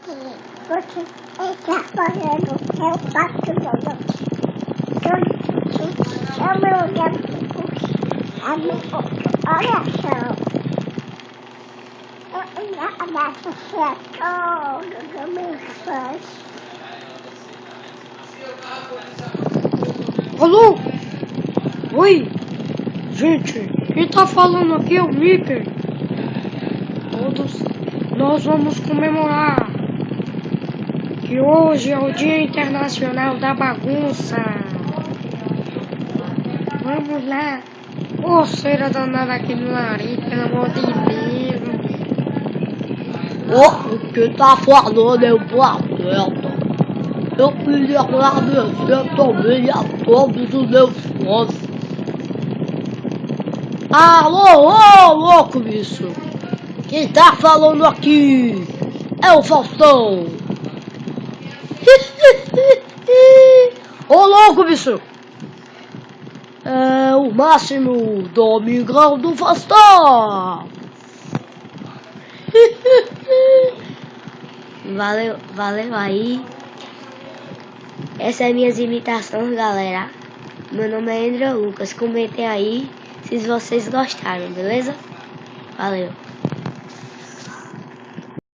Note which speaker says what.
Speaker 1: Você está fazendo eu faço tudo. Eu meu gato, olha só. Eu agradeço a todos os meus fãs.
Speaker 2: Alô? Oi? Gente, quem tá falando aqui é o Mickey. Todos nós vamos comemorar que hoje é o Dia Internacional da Bagunça. Vamos lá. Coceira danada aqui no nariz, pelo amor de Deus.
Speaker 3: O que tá falando é o Pateta. Eu queria agradecer também a todos os meus fãs. Alô, louco, bicho! Quem tá falando aqui é o Faustão. Ô, louco, bicho! É o Máximo Domingão do Faustão.
Speaker 4: Valeu aí. Essas são minhas imitações, galera. Meu nome é André Lucas. Comentem aí se vocês gostaram, beleza? Valeu.